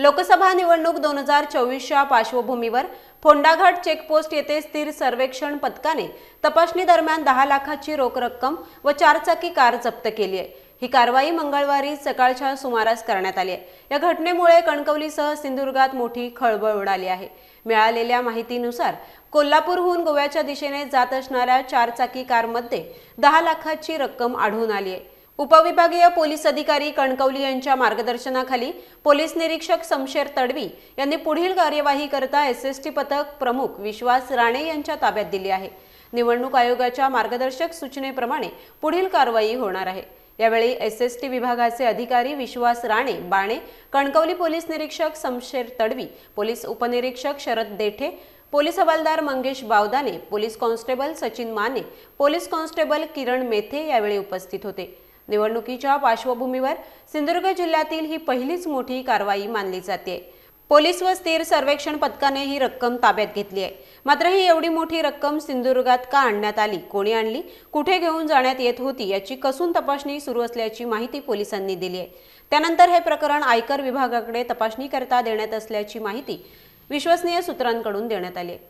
लोकसभा निवडणूक 2024च्या पार्श्वभूमीवर फोंडाघाट चेकपोस्ट येथे स्थिर सर्वेक्षण पथकाने तपासणी दरम्यान 10 लाखाची रोख रक्कम व 4 चाकी कार जप्त केली आहे। ही कारवाई मंगळवारी सकाळच्या सुमारास करण्यात आली आहे। या घटनेमुळे कणकवलीसह सिंधुदुर्गात मोठी खळबळ उडाली आहे। मिळालेल्या माहितीनुसार कोल्हापूरहून गोव्याच्या दिशेने जात असणाऱ्या 4 चाकी कारमध्ये 10 लाखाची रक्कम आढळून आली आहे। उपविभागीय पोलीस अधिकारी कणकवली यांच्या मार्गदर्शनाखाली पोलीस निरीक्षक शमशेर तडवी यांनी पुढील कार्यवाही करता एसएसटी पथक प्रमुख विश्वास राणे यांच्या ताब्यात दिली आहे। निवडणूक आयोगाच्या मार्गदर्शक सूचनेप्रमाणे पुढील कारवाई होणार आहे। यावेळी एसएसटी विभागाचे अधिकारी विश्वास राणे बाणे, कणकवली पोलीस निरीक्षक शमशेर तडवी, पोलीस उपनिरीक्षक शरद देठे, पोलीस हवालदार Mangesh Bawdane, police constable Sachin Mane, police constable Kiran Methe यावेळी उपस्थित होते। निवडणुकीच्या पार्श्वभूमीवर सिंधुदुर्ग जिल्ह्यातील ही पहिलीच मोठी कारवाई मानली जाते। पोलीस व स्थिर सर्वेक्षण पथकाने ही रक्कम ताब्यात घेतली आहे। मात्र ही एवढी मोठी रक्कम सिंधुदुर्गात का आणण्यात आली, कोणी आणली, कुठे घेऊन जाण्यात येत होती याची कसून तपासणी सुरू असल्याची माहिती पोलिसांनी दिली आहे। त्यानंतर हे प्रकरण आयकर विभागाकडे तपासणी करता देण्यात असल्याची माहिती विश्वसनीय सूत्रांकडून देण्यात आली आहे।